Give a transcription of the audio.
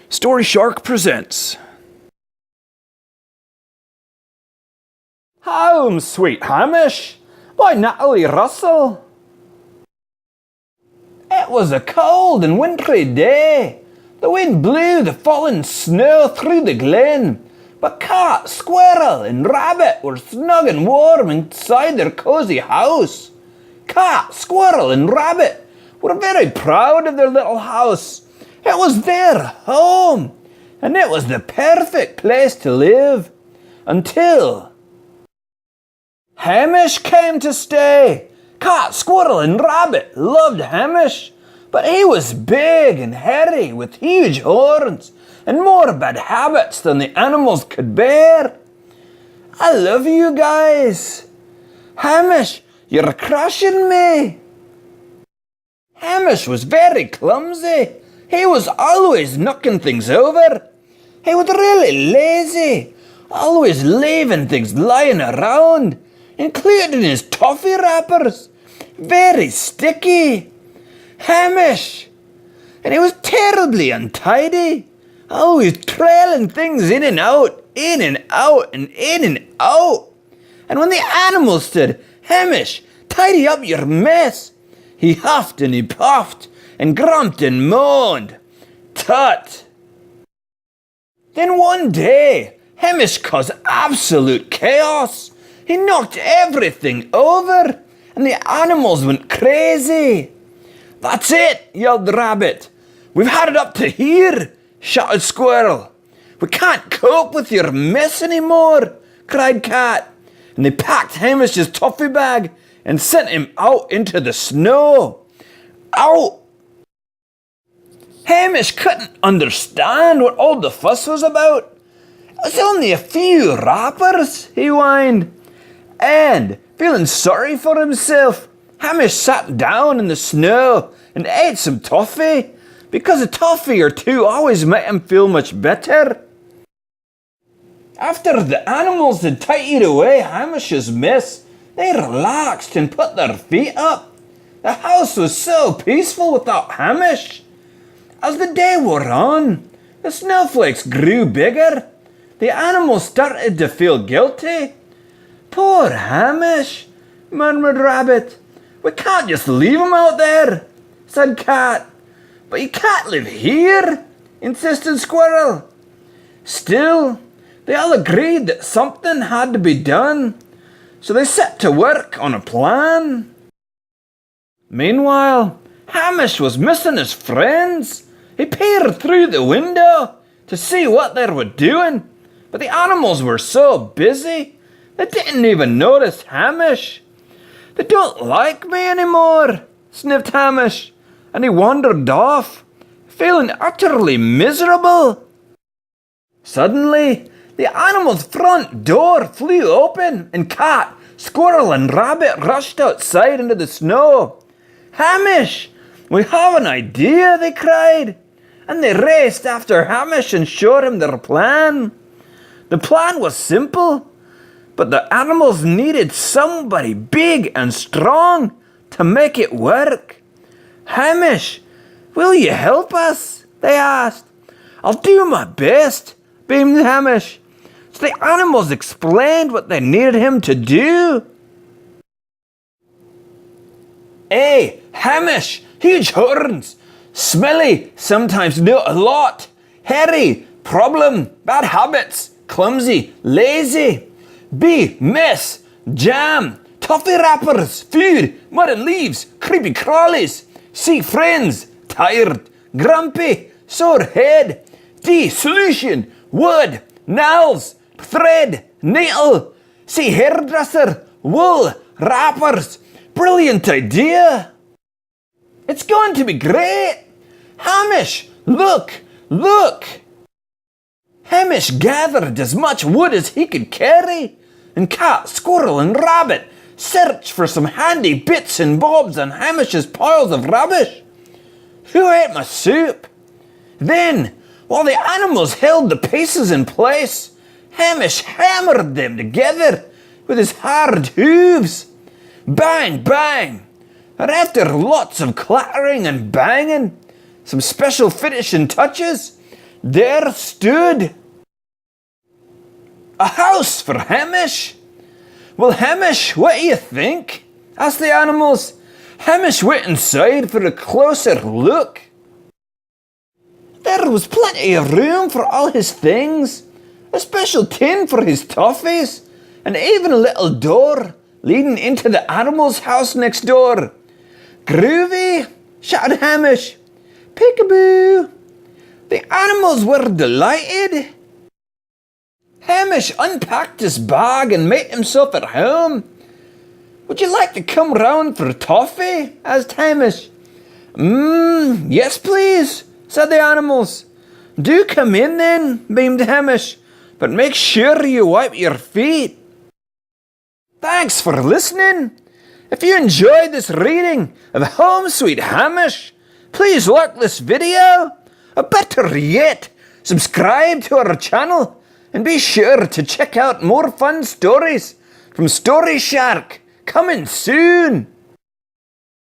Story Shark presents Home, Sweet Hamish by Natalie Russell. It was a cold and wintry day. The wind blew the fallen snow through the glen, but Cat, Squirrel and Rabbit were snug and warm inside their cosy house. Cat, Squirrel and Rabbit were very proud of their little house. It was their home, and it was the perfect place to live, until Hamish came to stay. Cat, Squirrel and Rabbit loved Hamish, but he was big and hairy with huge horns and more bad habits than the animals could bear. I love you guys. Hamish, you're crushing me. Hamish was very clumsy. He was always knocking things over. He was really lazy, always leaving things lying around, including his toffee wrappers. Very sticky. Hamish. And he was terribly untidy, always trailing things in and out, in and out, and in and out. And when the animals said, "Hamish, tidy up your mess," he huffed and he puffed and grumped and moaned. Tut. Then one day, Hamish caused absolute chaos. He knocked everything over, and the animals went crazy. "That's it," yelled Rabbit. "We've had it up to here," shouted Squirrel. "We can't cope with your mess anymore," cried Cat. And they packed Hamish's toffee bag and sent him out into the snow. Out! Hamish couldn't understand what all the fuss was about. "It was only a few wrappers," he whined. And, feeling sorry for himself, Hamish sat down in the snow and ate some toffee, because a toffee or two always made him feel much better. After the animals had tidied away Hamish's mess, they relaxed and put their feet up. The house was so peaceful without Hamish. As the day wore on, the snowflakes grew bigger. The animals started to feel guilty. "Poor Hamish," murmured Rabbit. "We can't just leave him out there," said Cat. "But you can't live here," insisted Squirrel. Still, they all agreed that something had to be done, so they set to work on a plan. Meanwhile, Hamish was missing his friends. He peered through the window to see what they were doing, but the animals were so busy they didn't even notice Hamish. "They don't like me anymore," sniffed Hamish, and he wandered off, feeling utterly miserable. Suddenly, the animals' front door flew open, and Cat, Squirrel and Rabbit rushed outside into the snow. "Hamish, we have an idea," they cried, and they raced after Hamish and showed him their plan. The plan was simple, but the animals needed somebody big and strong to make it work. "Hamish, will you help us?" they asked. "I'll do my best," beamed Hamish. So the animals explained what they needed him to do. "Hey, Hamish, huge horns. Smelly, sometimes not a lot. Hairy, problem, bad habits, clumsy, lazy. B, mess, jam, toffee wrappers, food, mud and leaves, creepy crawlies. C, friends, tired, grumpy, sore head. D, solution, wood, nails, thread, needle. C, hairdresser, wool, wrappers. Brilliant idea. It's going to be great. Hamish, look, look." Hamish gathered as much wood as he could carry, and Cat, Squirrel and Rabbit searched for some handy bits and bobs on Hamish's piles of rubbish. "Who ate my soup?" Then, while the animals held the pieces in place, Hamish hammered them together with his hard hooves. Bang, bang! And after lots of clattering and banging, some special finishing touches, there stood a house for Hamish. Well, Hamish, what do you think? Asked the animals. Hamish went inside for a closer look. There was plenty of room for all his things, a special tin for his toffees, and even a little door leading into the animals' house next door. Groovy, shouted Hamish. Peekaboo. The animals were delighted. Hamish unpacked his bag and made himself at home. Would you like to come round for toffee? Asked Hamish. Yes please, said the animals. Do come in then, beamed Hamish, but make sure you wipe your feet. Thanks for listening. If you enjoyed this reading of Home Sweet Hamish, please like this video, or better yet, subscribe to our channel, and be sure to check out more fun stories from Story Shark, coming soon.